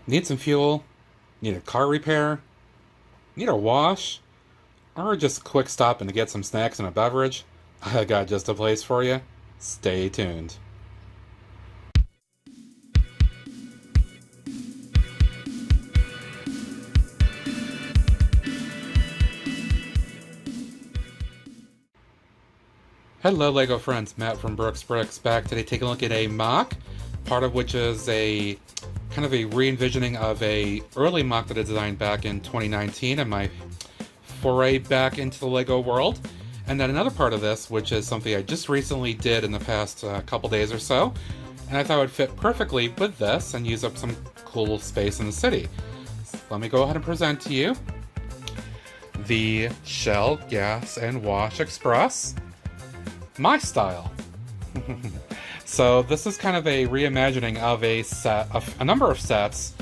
Need some fuel? Need a car repair? Need a wash? Or just a quick stop in to get some snacks and a beverage? I got just a place for you. Stay tuned. Hello LEGO friends, Matt from Brooks Bricks back today taking a look at a mock, part of which is a kind of a re-envisioning of a early mock that I designed back in 2019 and my foray back into the LEGO world. And then another part of this, which is something I just recently did in the past couple days or so, and I thought it would fit perfectly with this and use up some cool space in the city. So let me go ahead and present to you the Shell Gas and Wash Express. My style. So this is kind of a reimagining of a number of sets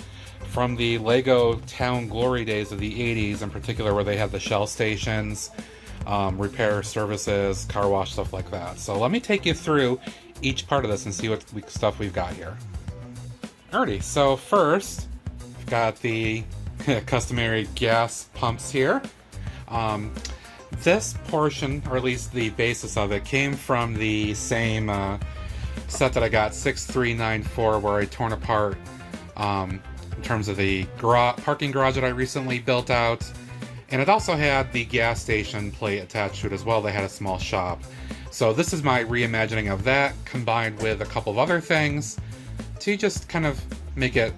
from the LEGO Town Glory days of the 80s, in particular where they had the Shell stations, repair services, car wash, stuff like that. So let me take you through each part of this and see what stuff we've got here. Alrighty, so first we've got the customary gas pumps here. This portion, or at least the basis of it, came from the same set that I got, 6394, where I torn apart in terms of the parking garage that I recently built out. And it also had the gas station plate attached to it as well. They had a small shop. So this is my reimagining of that, combined with a couple of other things to just kind of make it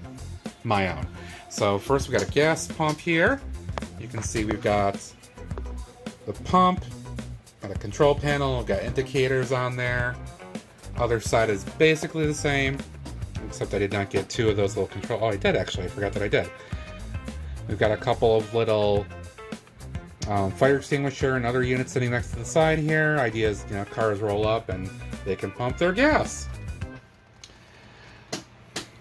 my own. So first we got a gas pump here. You can see we've got the pump, got a control panel, we've got indicators on there. Other side is basically the same, except I did not get two of those little control. Oh, I did actually. I forgot that I did. We've got a couple of little fire extinguisher and other units sitting next to the side here. Idea is, you know, cars roll up and they can pump their gas.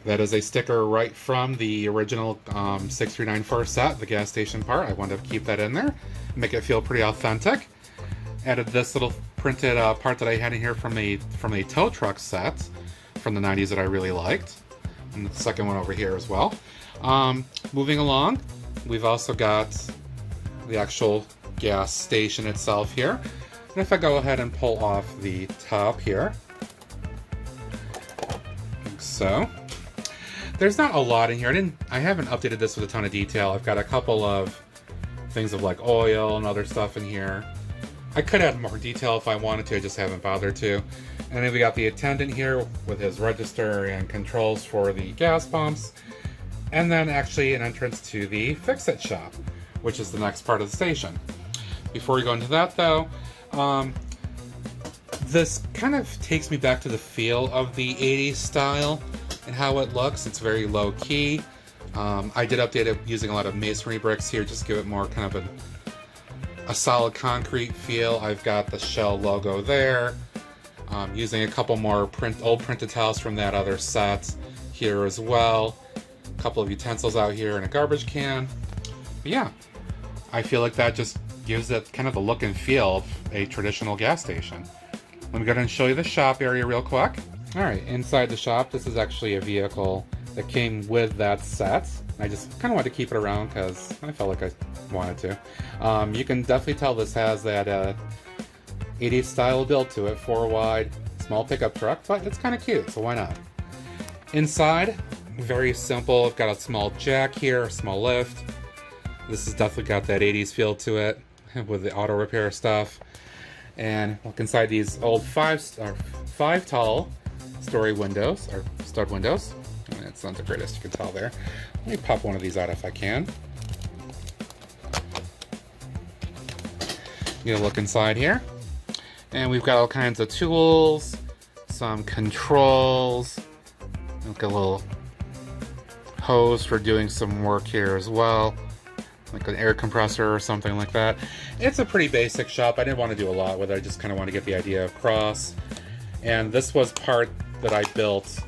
That is a sticker right from the original 6394 set, the gas station part. I wanted to keep that in there, make it feel pretty authentic. Added this little printed part that I had in here from a tow truck set from the 90s that I really liked. And the second one over here as well. Moving along, we've also got the actual gas station itself here. And if I go ahead and pull off the top here, like so. There's not a lot in here. I haven't updated this with a ton of detail. I've got a couple of things of like oil and other stuff in here. I could add more detail if I wanted to, I just haven't bothered to. And then we got the attendant here with his register and controls for the gas pumps. And then actually an entrance to the Fix-It shop, which is the next part of the station. Before we go into that though, this kind of takes me back to the feel of the 80s style and how it looks. It's very low key. I did update it using a lot of masonry bricks here, just to give it more kind of a solid concrete feel. I've got the Shell logo there. Using a couple more old printed tiles from that other set here as well. A couple of utensils out here and a garbage can. But yeah, I feel like that just gives it kind of the look and feel of a traditional gas station. Let me go ahead and show you the shop area real quick. Alright, inside the shop, this is actually a vehicle that came with that set. I just kind of wanted to keep it around because I felt like I wanted to. You can definitely tell this has that 80s style build to it, 4 wide, small pickup truck, but it's kind of cute, so why not? Inside, very simple. I've got a small jack here, a small lift. This has definitely got that 80s feel to it with the auto repair stuff. And look inside these old 5 tall story windows, or stud windows. It's not the greatest, you can tell there. Let me pop one of these out if I can. Get a look inside here. And we've got all kinds of tools, some controls, like a little hose for doing some work here as well, like an air compressor or something like that. It's a pretty basic shop. I didn't want to do a lot with it. I just kind of want to get the idea across. And this was part that I built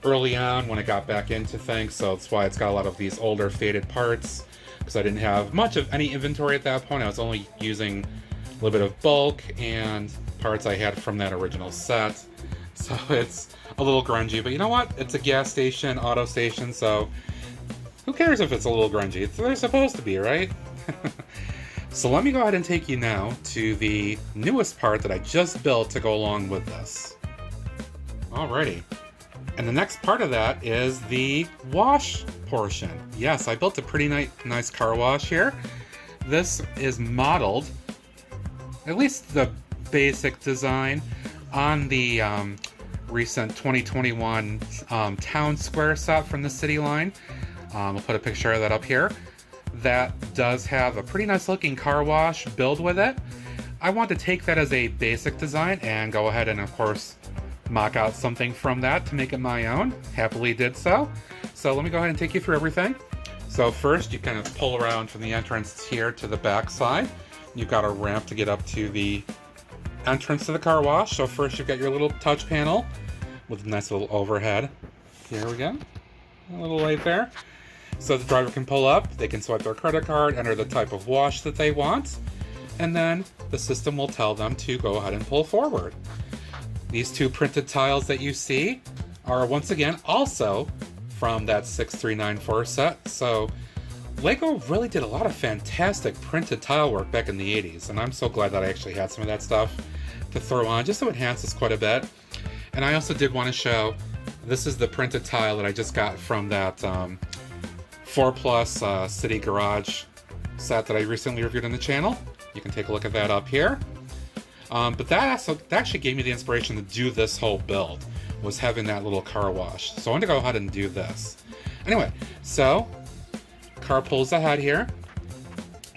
early on when I got back into things, so that's why it's got a lot of these older faded parts, because I didn't have much of any inventory at that point. I was only using a little bit of bulk and parts I had from that original set. So it's a little grungy, but you know what? It's a gas station, auto station, so Who cares if it's a little grungy? They're supposed to be, right? So let me go ahead and take you now to the newest part that I just built to go along with this. Alrighty. And the next part of that is the wash portion. Yes, I built a pretty nice car wash here. This is modeled, at least the basic design, on the recent 2021 town square set from the City Line. I'll put a picture of that up here. That does have a pretty nice looking car wash build with it. I want to take that as a basic design and go ahead and, of course, mock out something from that to make it my own. Happily did so. So let me go ahead and take you through everything. So first, you kind of pull around from the entrance here to the back side. You've got a ramp to get up to the entrance to the car wash. So first, you've got your little touch panel with a nice little overhead. Here we go. A little light there. So the driver can pull up, they can swipe their credit card, enter the type of wash that they want, and then the system will tell them to go ahead and pull forward. These two printed tiles that you see are, once again, also from that 6394 set. So LEGO really did a lot of fantastic printed tile work back in the 80s, and I'm so glad that I actually had some of that stuff to throw on, just so it enhances quite a bit. And I also did want to show, this is the printed tile that I just got from that 4+ City Garage set that I recently reviewed on the channel. You can take a look at that up here. But that actually gave me the inspiration to do this whole build, was having that little car wash. So I wanted to go ahead and do this. Anyway, so car pulls ahead here,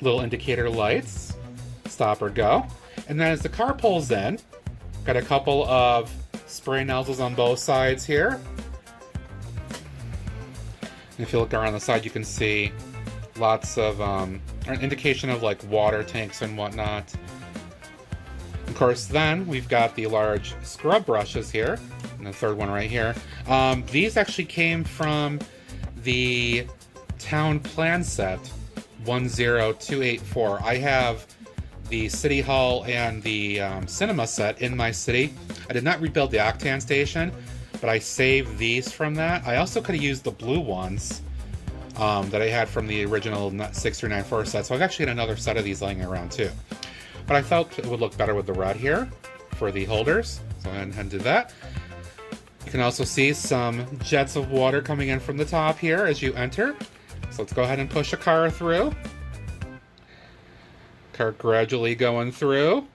little indicator lights, stop or go. And then as the car pulls in, got a couple of spray nozzles on both sides here. If you look around the side, you can see lots of an indication of like water tanks and whatnot. Of course, then we've got the large scrub brushes here, and the third one right here. These actually came from the town plan set 10284. I have the City Hall and the cinema set in my city. I did not rebuild the Octane station, but I saved these from that. I also could have used the blue ones that I had from the original 6394 set, so I've actually got another set of these laying around too. But I felt it would look better with the red here for the holders, so I went ahead and did that. You can also see some jets of water coming in from the top here as you enter. So let's go ahead and push a car through. Car gradually going through.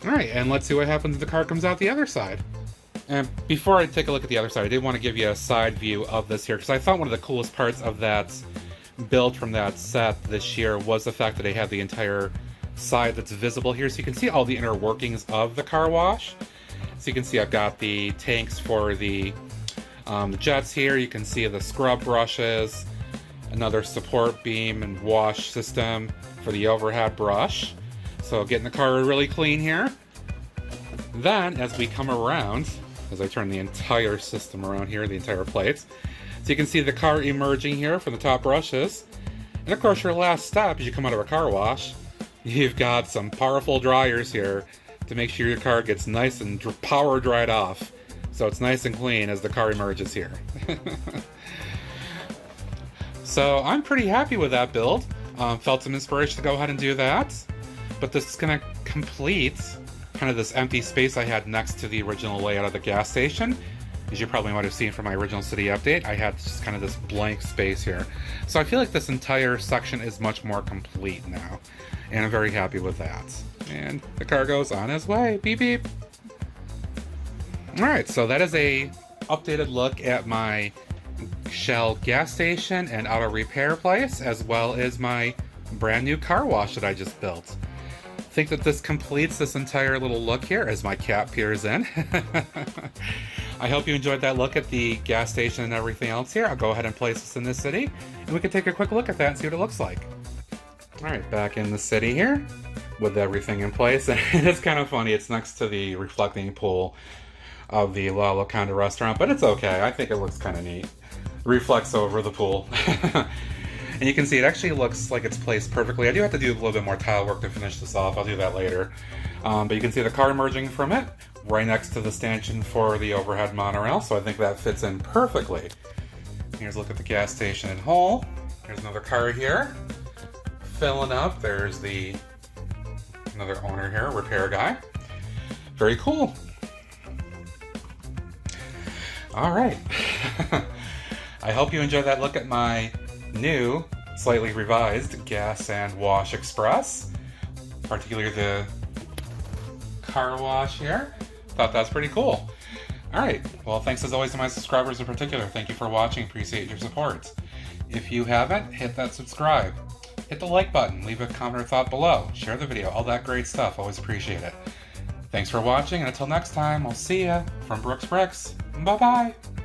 Alright, and let's see what happens if the car comes out the other side. And before I take a look at the other side, I did want to give you a side view of this here, because I thought one of the coolest parts of that build from that set this year was the fact that they have the entire side that's visible here, so you can see all the inner workings of the car wash. So you can see I've got the tanks for the jets here. You can see the scrub brushes, another support beam and wash system for the overhead brush. So getting the car really clean here. Then as we come around, as I turn the entire system around here, the entire plates, so you can see the car emerging here from the top brushes. And of course your last step as you come out of a car wash, you've got some powerful dryers here to make sure your car gets nice and power dried off, so it's nice and clean as the car emerges here. So I'm pretty happy with that build. Felt some inspiration to go ahead and do that. But this is going to complete kind of this empty space I had next to the original layout of the gas station. As you probably might have seen from my original city update, I had just kind of this blank space here. So I feel like this entire section is much more complete now, and I'm very happy with that. And the car goes on its way. Beep beep. Alright, so that is a updated look at my Shell gas station and auto repair place, as well as my brand new car wash that I just built. I think that this completes this entire little look here as my cat peers in. I hope you enjoyed that look at the gas station and everything else here. I'll go ahead and place this in this city, and we can take a quick look at that and see what it looks like. Alright, back in the city here with everything in place. And it's kind of funny, it's next to the reflecting pool of the La Locanda restaurant, but it's okay. I think it looks kind of neat. Reflects over the pool. And you can see it actually looks like it's placed perfectly. I do have to do a little bit more tile work to finish this off. I'll do that later. But you can see the car emerging from it, right next to the stanchion for the overhead monorail, so I think that fits in perfectly. Here's a look at the gas station in Hull. There's another car here, filling up. There's another owner here, repair guy. Very cool. All right. I hope you enjoyed that look at my new, slightly revised Gas and Wash Express, particularly the car wash here. Thought that's pretty cool. Alright, well thanks as always to my subscribers in particular. Thank you for watching, appreciate your support. If you haven't, hit that subscribe. Hit the like button, leave a comment or thought below, share the video, all that great stuff, always appreciate it. Thanks for watching, and until next time, I'll see ya from Brooks Bricks. Bye bye!